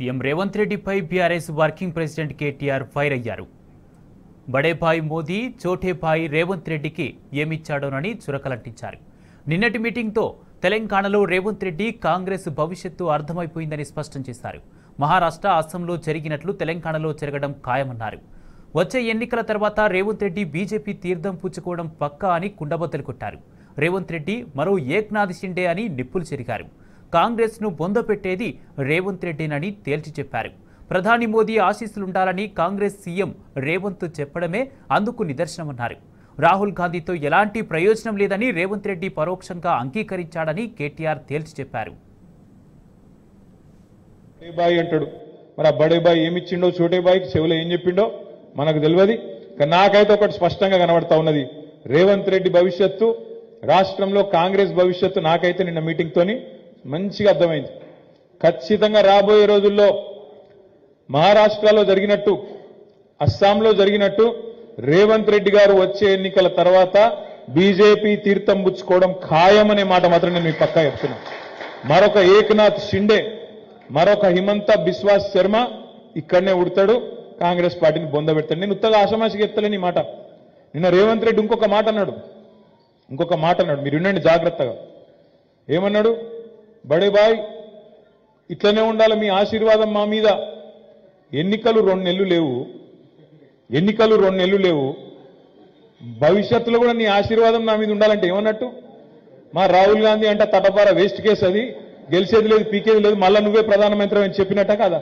CM Revanth రెడ్డిపై BRS working president KTR fire అయ్యారు. బడేభాయ్ మోదీ చోటేభాయ్ రేవంత్ రెడ్డికి ఏమిచ్చాడోనని చురకలంటించారు. నిన్నటి మీటింగ్తో తెలంగాణలో రేవంత్ రెడ్డి కాంగ్రెస్ భవిష్యత్తు అర్థమైపోయిందని స్పష్టం చేశారు. మహారాష్ట్ర, అస్సాంలో జరిగినట్లు తెలంగాణలో జరగడం ఖాయమన్నారు. వచ్చే ఎన్నికల తర్వాత రేవంత్ రెడ్డి బీజేపీ తీర్థం పుచ్చుకోవడం పక్కా అని కుండబద్దలు కొట్టారు. రేవంత్ రెడ్డి మరో ఏక్నాథ్ షిండే అని నిప్పులు చెరిగారు. కాంగ్రెస్ను బొందపెట్టేది రేవంత్ రెడ్డినని తేల్చి చెప్పారు. ప్రధాని మోదీ ఆశీస్సులుండాలని కాంగ్రెస్ సీఎం రేవంత్ చెప్పడమే అందుకు నిదర్శనమన్నారు. రాహుల్ గాంధీతో ఎలాంటి ప్రయోజనం లేదని రేవంత్ రెడ్డి పరోక్షంగా అంగీకరించాడని కేటీఆర్ తేల్చి చెప్పారు. అంటాడు మరి ఆ బడేబాయ్ ఏమిచ్చిండో చోటేబాయ్కి చెవులో ఏం చెప్పిండో మనకు తెలియదు. నాకైతే ఒకటి స్పష్టంగా కనబడతా ఉన్నది. రేవంత్ రెడ్డి భవిష్యత్తు, రాష్ట్రంలో కాంగ్రెస్ భవిష్యత్తు నాకైతే నిన్న మీటింగ్ తోని మంచిగా అర్థమైంది. ఖచ్చితంగా రాబోయే రోజుల్లో మహారాష్ట్రలో జరిగినట్టు, అస్సాంలో జరిగినట్టు రేవంత్ రెడ్డి గారు వచ్చే ఎన్నికల తర్వాత బీజేపీ తీర్థం పుచ్చుకోవడం ఖాయమనే మాట మాత్రం నేను మీకు పక్కా చెప్తున్నా. మరొక ఏక్నాథ్ షిండే, మరొక హిమంత బిశ్వాస్ శర్మ ఇక్కడనే ఉడతాడు, కాంగ్రెస్ పార్టీని బొందబెడతాడు. నేను ఉత్తగా ఆషామాషికి ఎత్తలేని మాట. నిన్న రేవంత్ రెడ్డి ఇంకొక మాట అన్నాడు. మీరు వినండి జాగ్రత్తగా. ఏమన్నాడు? బడేబాయ్ ఇట్లనే ఉండాలి, మీ ఆశీర్వాదం మా మీద. ఎన్నికలు 2 నెలలు లేవు, భవిష్యత్తులో కూడా నీ ఆశీర్వాదం నా మీద ఉండాలంటే ఏమన్నట్టు? మా రాహుల్ గాంధీ అంటే తటపార వేస్ట్ కేసు, అది గెలిచేది లేదు, పీకేది లేదు, మళ్ళా నువ్వే ప్రధానమంత్రి అని చెప్పినట్ట కదా.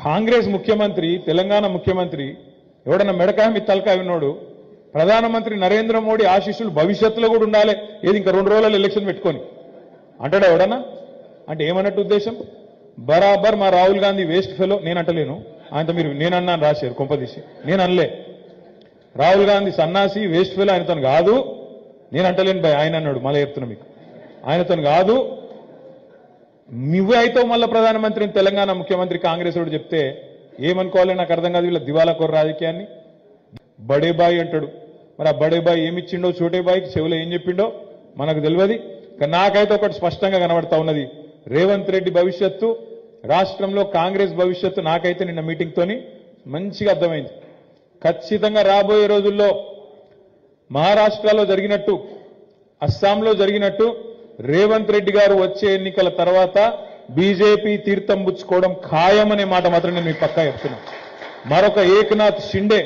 కాంగ్రెస్ ముఖ్యమంత్రి, తెలంగాణ ముఖ్యమంత్రి ఎవడన్నా మెడకాయ మీ తలకాయ ఉన్నాడు. ప్రధానమంత్రి నరేంద్ర మోడీ ఆశీస్సులు భవిష్యత్తులో కూడా ఉండాలి, ఏది ఇంకా 2 రోజులలో ఎలక్షన్ పెట్టుకొని అంటాడా ఎవడన్నా? అంటే ఏమన్నట్టు ఉద్దేశం? బరాబర్ మా రాహుల్ గాంధీ వేస్ట్ ఫెలో. నేను అంటలేను, ఆయనతో మీరు నేనన్నాను రాశారు కొంపదీసి, నేను అనలే. రాహుల్ గాంధీ సన్నాసి, వేస్ట్ ఫెలో, ఆయనతో కాదు. నేను అంటలేను భయ్, ఆయన అన్నాడు. మళ్ళీ చెప్తున్నా మీకు, ఆయనతో కాదు. నువ్వే అయితావు మళ్ళీ ప్రధానమంత్రిని, తెలంగాణ ముఖ్యమంత్రి కాంగ్రెస్ వాడు చెప్తే ఏమనుకోవాలి నాకు అర్థం కాదు. వీళ్ళ దివాలా కోర రాజకీయాన్ని. బడేబాయ్ అంటాడు మరి ఆ బడేబాయ్ ఏమిచ్చిండో చోటేబాయ్కి చెవులో ఏం చెప్పిండో మనకు తెలియదు. నాకైతే ఒకటి స్పష్టంగా కనబడతా ఉన్నది. రేవంత్ రెడ్డి భవిష్యత్తు, రాష్ట్రంలో కాంగ్రెస్ భవిష్యత్తు నాకైతే నిన్న మీటింగ్ తోని మంచిగా అర్థమైంది. ఖచ్చితంగా రాబోయే రోజుల్లో మహారాష్ట్రలో జరిగినట్టు, అస్సాంలో జరిగినట్టు రేవంత్ రెడ్డి గారు వచ్చే ఎన్నికల తర్వాత బీజేపీ తీర్థం పుచ్చుకోవడం ఖాయమనే మాట మాత్రం నేను మీకు పక్కా చెప్తున్నా. మరొక ఏక్నాథ్ షిండే,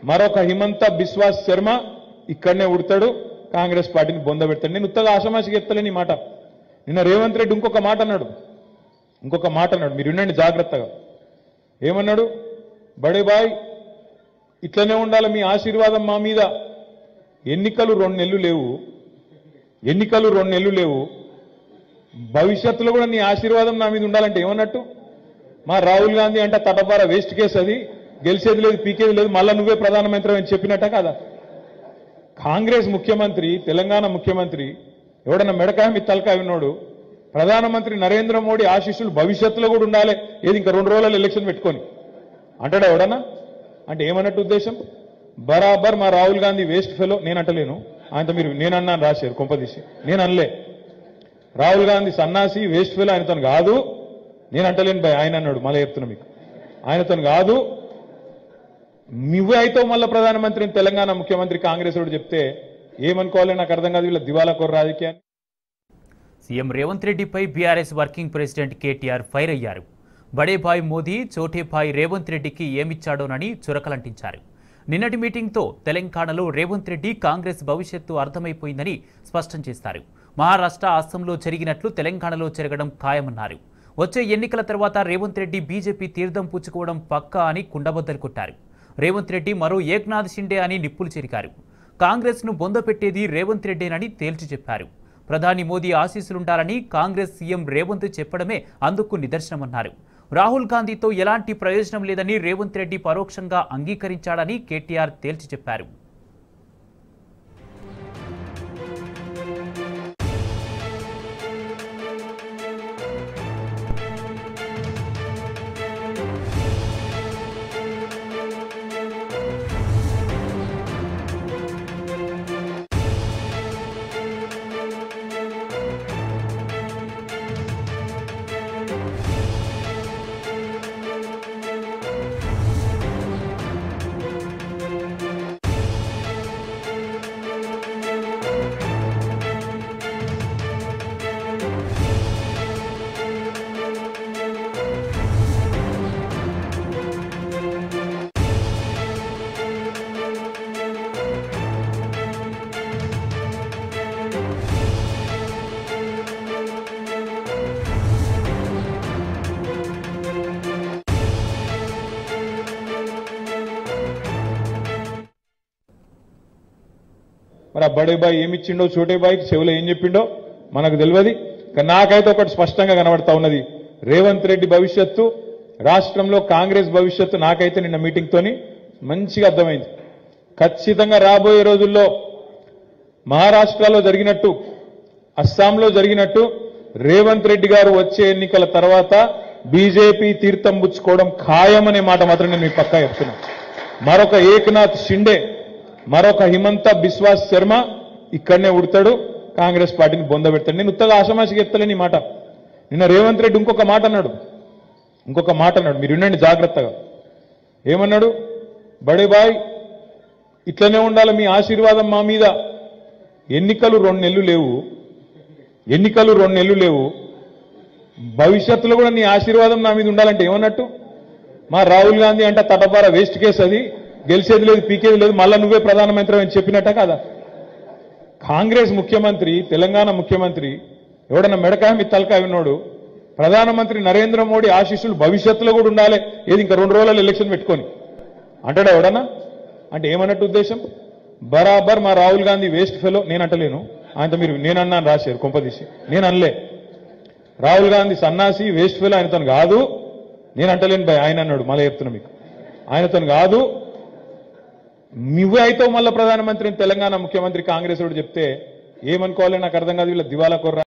మరొక హిమంత బిశ్వాస్ శర్మ ఇక్కడనే ఉడతాడు, కాంగ్రెస్ పార్టీని బొందబెడతాడు. నేను ఉత్తగా ఆషామాషికి ఎత్తలేని మాట. నిన్న రేవంత్ రెడ్డి ఇంకొక మాట అన్నాడు. మీరు వినండి జాగ్రత్తగా. ఏమన్నాడు? బడేబాయ్ ఇట్లనే ఉండాలి, మీ ఆశీర్వాదం మా మీద. ఎన్నికలు 2 నెలలు లేవు, భవిష్యత్తులో కూడా నీ ఆశీర్వాదం నా మీద ఉండాలంటే ఏమన్నట్టు? మా రాహుల్ గాంధీ అంటే తటపార వేస్ట్ కేసు, అది గెలిచేది లేదు, పీకేది లేదు, మళ్ళా నువ్వే ప్రధానమంత్రి అని చెప్పినట్ట కదా. కాంగ్రెస్ ముఖ్యమంత్రి, తెలంగాణ ముఖ్యమంత్రి ఎవడన్నా మెడకాయ మీ తలకాయ ఉన్నాడు. ప్రధానమంత్రి నరేంద్ర మోడీ ఆశీస్సులు భవిష్యత్తులో కూడా ఉండాలి, ఏది ఇంకా 2 రోజులలో ఎలక్షన్ పెట్టుకొని అంటాడా ఎవడన్నా? అంటే ఏమన్నట్టు ఉద్దేశం? బరాబర్ మా రాహుల్ గాంధీ వేస్ట్ ఫెలో. నేను అంటలేను, ఆయనతో మీరు నేనన్నాను రాశారు కొంపదీసి, నేను అనలే. రాహుల్ గాంధీ సన్నాసి, వేస్ట్ ఫెలో, ఆయనతో కాదు. నేను అంటలేను భయ్, ఆయన అన్నాడు. మళ్ళీ చెప్తున్నా మీకు, ఆయనతో కాదు. నువ్వే అయితావు మళ్ళీ ప్రధానమంత్రిని, తెలంగాణ ముఖ్యమంత్రి కాంగ్రెస్ వాడు చెప్తే ఏమనుకోవాలి నాకు అర్థం కాదు. వీళ్ళ దివాలా కోర రాజకీయాన్ని. సీఎం రేవంత్ రెడ్డిపై BRS working president KTR fire అయ్యారు. బడేభాయ్ మోదీ చోటేభాయ్ రేవంత్ రెడ్డికి ఏమిచ్చాడోనని చురకలంటించారు. నిన్నటి మీటింగ్తో తెలంగాణలో రేవంత్ రెడ్డి కాంగ్రెస్ భవిష్యత్తు అర్థమైపోయిందని స్పష్టం చేశారు. మహారాష్ట్ర, అస్సాంలో జరిగినట్లు తెలంగాణలో జరగడం ఖాయమన్నారు. వచ్చే ఎన్నికల తర్వాత రేవంత్ రెడ్డి బీజేపీ తీర్థం పుచ్చుకోవడం పక్కా అని కుండబద్దలు కొట్టారు. రేవంత్ రెడ్డి మరో ఏక్నాథ్ షిండే అని నిప్పులు చెరిగారు. కాంగ్రెస్ను బొందపెట్టేది రేవంత్ రెడ్డేనని తేల్చి చెప్పారు. ప్రధాని మోదీ ఆశీస్సులుండాలని కాంగ్రెస్ సీఎం రేవంత్ చెప్పడమే అందుకు నిదర్శనమన్నారు. రాహుల్ గాంధీతో ఎలాంటి ప్రయోజనం లేదని రేవంత్ రెడ్డి పరోక్షంగా అంగీకరించాడని కేటీఆర్ తేల్చి చెప్పారు. మరి ఆ బడే బాయ్ ఏమిచ్చిండో చోటే బాయ్కి చెవులో ఏం చెప్పిండో మనకు తెలియదు. కానీ నాకైతే ఒకటి స్పష్టంగా కనబడతా ఉన్నది, రేవంత్ రెడ్డి భవిష్యత్తు, రాష్ట్రంలో కాంగ్రెస్ భవిష్యత్తు నాకైతే నిన్న మీటింగ్ తోని మంచిగా అర్థమైంది. ఖచ్చితంగా రాబోయే రోజుల్లో మహారాష్ట్రలో జరిగినట్టు, అస్సాంలో జరిగినట్టు రేవంత్ రెడ్డి గారు వచ్చే ఎన్నికల తర్వాత బీజేపీ తీర్థం పుచ్చుకోవడం ఖాయమనే మాట మాత్రం నేను మీకు పక్కా చెప్తున్నా. మరొక ఏక్నాథ్ షిండే, మరొక హిమంత బిశ్వాస్ శర్మ ఇక్కడనే ఉడతాడు, కాంగ్రెస్ పార్టీని బొందబెడతాడు. నేను ఉత్తగా ఆషామాషిగా చెప్తలేని ఈ మాట. నిన్న రేవంత్ రెడ్డి ఇంకొక మాట అన్నాడు, మీరు వినండి జాగ్రత్తగా. ఏమన్నాడు? బడే బాయ్ ఇట్లనే ఉండాలి, మీ ఆశీర్వాదం మా మీద. ఎన్నికలు 2 నెలలు లేవు, భవిష్యత్తులో కూడా నీ ఆశీర్వాదం నా మీద ఉండాలంటే ఏమన్నట్టు? మా రాహుల్ గాంధీ అంటే తటపార వేస్ట్ కేసు, అది గెలిచేది లేదు పీకేది లేదు, మళ్ళా నువ్వే ప్రధానమంత్రి అని చెప్పినట్ట కదా. కాంగ్రెస్ ముఖ్యమంత్రి, తెలంగాణ ముఖ్యమంత్రి ఎవడన్నా మెడకాయ మీ తలకాయ ఉన్నాడు, ప్రధానమంత్రి నరేంద్ర మోడీ ఆశీస్సులు భవిష్యత్తులో కూడా ఉండాలి, ఏది ఇంకా 2 రోజులలో ఎలక్షన్ పెట్టుకొని అంటాడా ఎవడన్నా? అంటే ఏమన్నట్టు ఉద్దేశం? బరాబర్ మా రాహుల్ గాంధీ వేస్ట్ ఫెలో. నేను అంటలేను, ఆయనతో మీరు నేనన్నాను రాశారు కొంపదీసి, నేను అనలే. రాహుల్ గాంధీ సన్నాసి వేస్ట్ ఫెలో, ఆయనతో కాదు, నేను అంటలేను భయ్, ఆయన అన్నాడు. మళ్ళీ చెప్తున్నా మీకు, ఆయనతో కాదు, నువ్వే అయితే మళ్ళీ ప్రధానమంత్రిని తెలంగాణ ముఖ్యమంత్రి కాంగ్రెస్ వాడు చెప్తే ఏమనుకోవాలి నాకు అర్థం కాదు. వీళ్ళ దివాలా కొర్రా